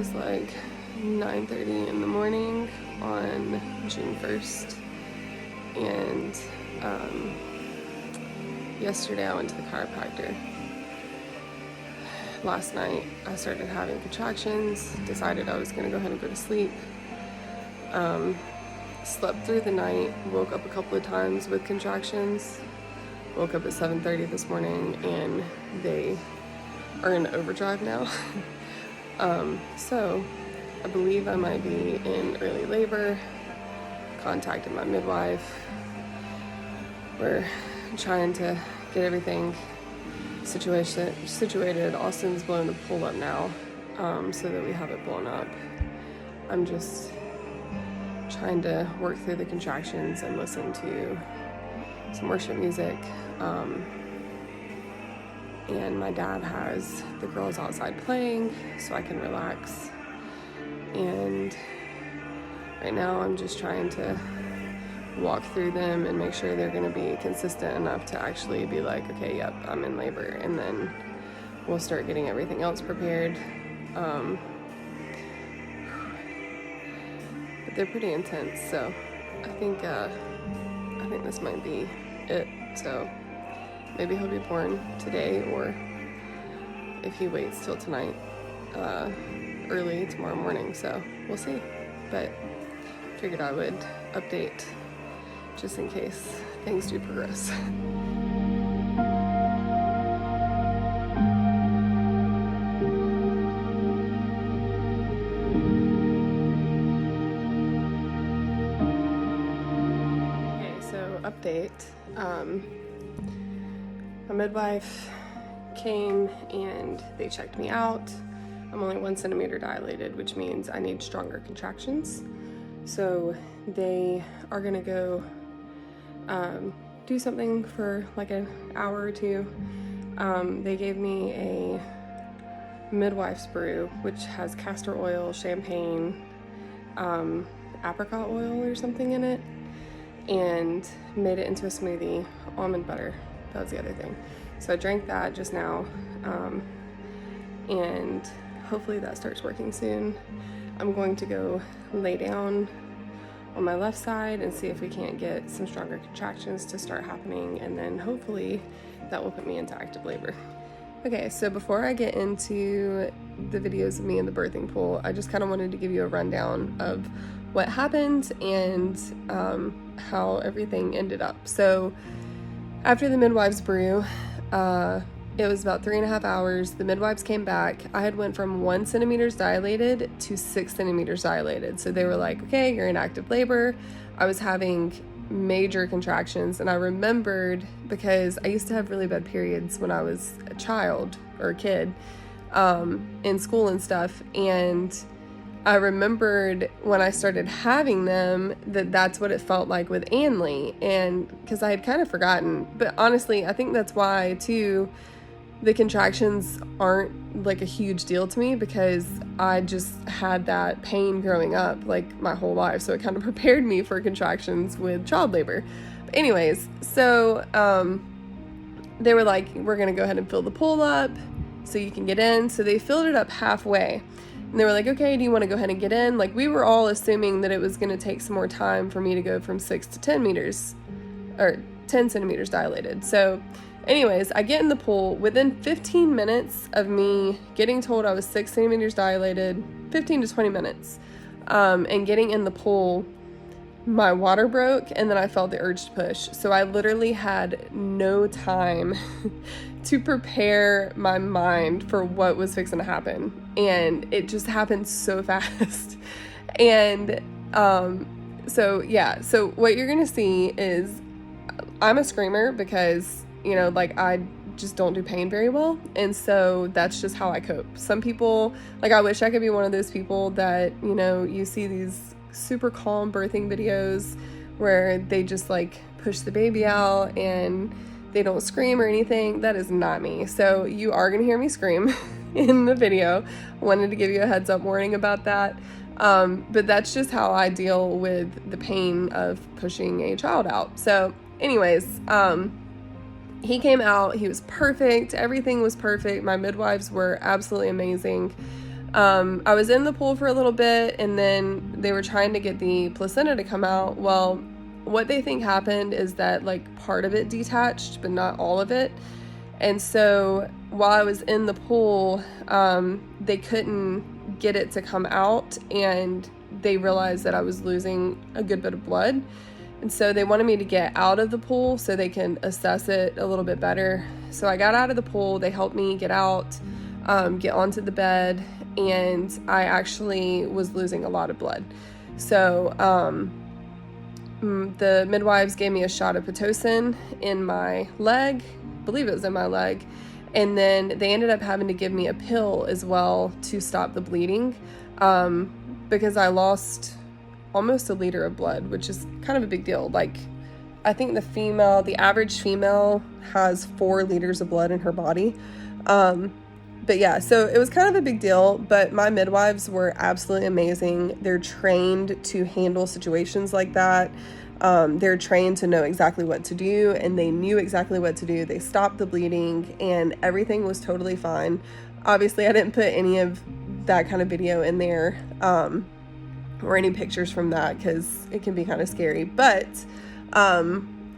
is like 9:30 in the morning on June 1st, and yesterday I went to the chiropractor. Last night I started having contractions, decided I was going to go ahead and go to sleep. Slept through the night, woke up a couple of times with contractions, woke up at 7:30 this morning, and they are in overdrive now. So I believe I might be in early labor. Contacted my midwife. We're trying to get everything situated. Austin's blown the pool up now, so that we have it blown up. I'm just trying to work through the contractions and listen to some worship music. And my dad has the girls outside playing so I can relax. And right now I'm just trying to walk through them and make sure they're going to be consistent enough to actually be like, okay, yep, I'm in labor, and then we'll start getting everything else prepared. But they're pretty intense, so I think this might be it. So maybe he'll be born today, or if he waits till tonight, early tomorrow morning. So we'll see. But figured I would update just in case things do progress. Okay, so update. My midwife came and they checked me out. I'm only 1 centimeter dilated, which means I need stronger contractions. So they are gonna go do something for like an hour or two. They gave me a midwife's brew, which has castor oil, champagne, apricot oil or something in it, and made it into a smoothie, almond butter. That was the other thing. So I drank that just now, and hopefully that starts working soon. I'm going to go lay down on my left side and see if we can't get some stronger contractions to start happening, and then hopefully that will put me into active labor. Okay, so before I get into the videos of me in the birthing pool, I just kind of wanted to give you a rundown of what happened and how everything ended up. So after the midwives brew, it was about 3.5 hours. The midwives came back. I had went from 1 centimeter dilated to 6 centimeters dilated. So they were like, okay, you're in active labor. I was having major contractions, and I remembered, because I used to have really bad periods when I was a child or a kid, in school and stuff, and I remembered when I started having them that that's what it felt like with Anley, and because I had kind of forgotten. But honestly, I think that's why too the contractions aren't like a huge deal to me, because I just had that pain growing up like my whole life, so it kind of prepared me for contractions with child labor. But anyways, so they were like, we're gonna go ahead and fill the pool up so you can get in. So they filled it up halfway, and they were like, okay, do you want to go ahead and get in? Like, we were all assuming that it was going to take some more time for me to go from 6 to 10 meters, or 10 centimeters dilated. So anyways, I get in the pool. Within 15 minutes of me getting told I was 6 centimeters dilated, 15 to 20 minutes, and getting in the pool, my water broke, and then I felt the urge to push. So I literally had no time to prepare my mind for what was fixing to happen. And it just happened so fast. And so yeah, so what you're gonna see is I'm a screamer because, you know, like, I just don't do pain very well, and so that's just how I cope. Some people, like, I wish I could be one of those people that, you know, you see these super calm birthing videos where they just like push the baby out and they don't scream or anything. That is not me. So you are gonna hear me scream in the video. I wanted to give you a heads up warning about that. But that's just how I deal with the pain of pushing a child out. So anyways, he came out, he was perfect. Everything was perfect. My midwives were absolutely amazing. I was in the pool for a little bit, and then they were trying to get the placenta to come out. Well, what they think happened is that like part of it detached, but not all of it. And so while I was in the pool, they couldn't get it to come out, and they realized that I was losing a good bit of blood. And so they wanted me to get out of the pool so they can assess it a little bit better. So I got out of the pool, they helped me get out, get onto the bed, and I actually was losing a lot of blood. So the midwives gave me a shot of Pitocin in my leg, I believe it was in my leg, and then they ended up having to give me a pill as well to stop the bleeding, because I lost almost a liter of blood, which is kind of a big deal. Like, I think the average female has 4 liters of blood in her body. But yeah, so it was kind of a big deal, but my midwives were absolutely amazing. They're trained to handle situations like that. They're trained to know exactly what to do, and they knew exactly what to do. They stopped the bleeding, and everything was totally fine. Obviously, I didn't put any of that kind of video in there, or any pictures from that, because it can be kind of scary, but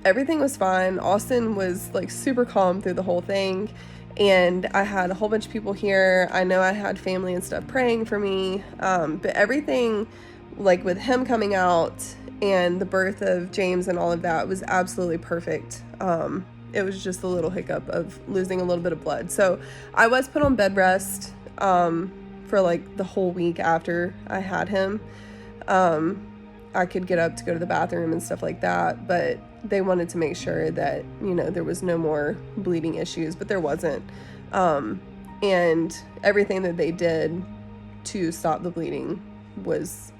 everything was fine. Austin was like super calm through the whole thing, and I had a whole bunch of people here. I know I had family and stuff praying for me, but everything, like with him coming out and the birth of James and all of that, was absolutely perfect. It was just a little hiccup of losing a little bit of blood. So I was put on bed rest for like the whole week after I had him. I could get up to go to the bathroom and stuff like that, but they wanted to make sure that, you know, there was no more bleeding issues, but there wasn't. And everything that they did to stop the bleeding was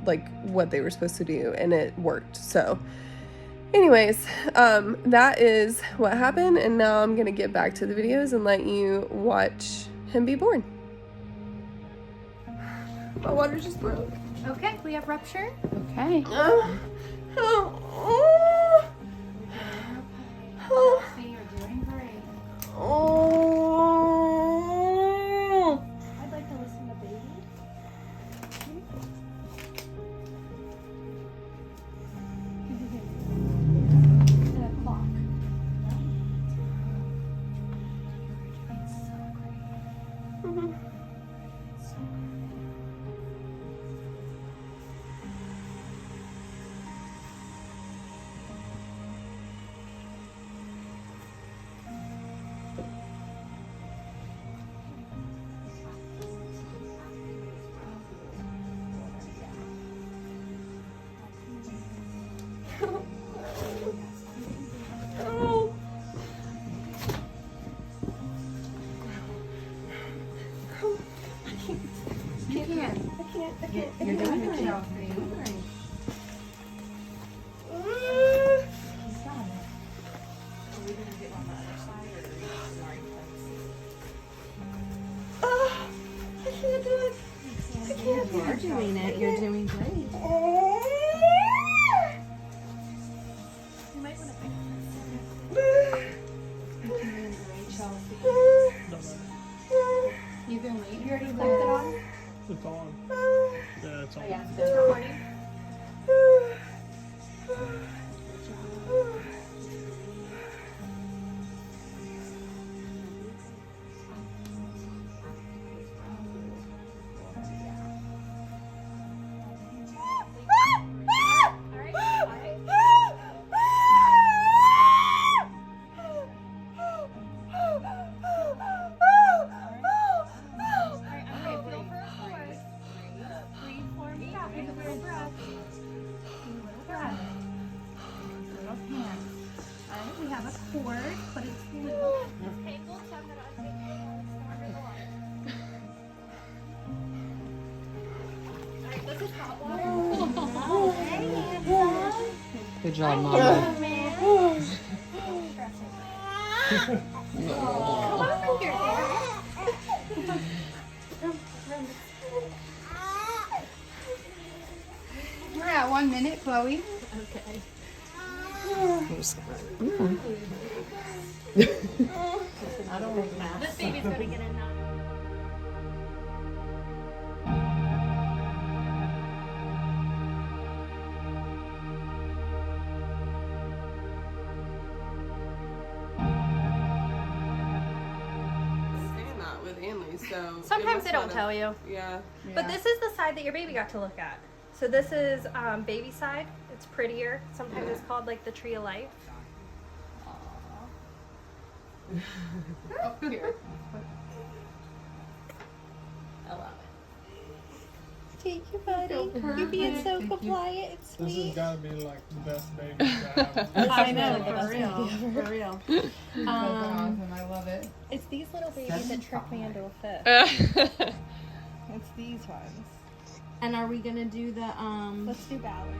like what they were supposed to do, and it worked. So anyways, that is what happened, and now I'm gonna get back to the videos and let you watch him be born. My water just broke. Okay, we have rupture. Okay. See, you're doing great. I'd like to listen to baby. The clock. It's so great. So great. You're doing a good job. You are doing it. You're doing great. You might want to pick You've been waiting. You already left it on? It's on. Yeah, it's on. Yeah, it's recording. We have a cord, but it's little. It's tangled, so I'm going to untangle it. Alright, this is hot water. Good job, Mama. We're at 1 minute, Chloe. Okay. I don't want that. This baby's going to get in now. so Sometimes they don't tell you. Yeah. But this is the side that your baby got to look at. So this is baby side. It's prettier. Sometimes it's called like the tree of life. Up here. I love it. Thank you, buddy. You're being so compliant and This sweet. has got to be like the best baby to have. I know, for real, for real. Awesome. I love it. It's these little babies that trick me into a fit. It's these ones. And are we gonna do the Let's do Ballard.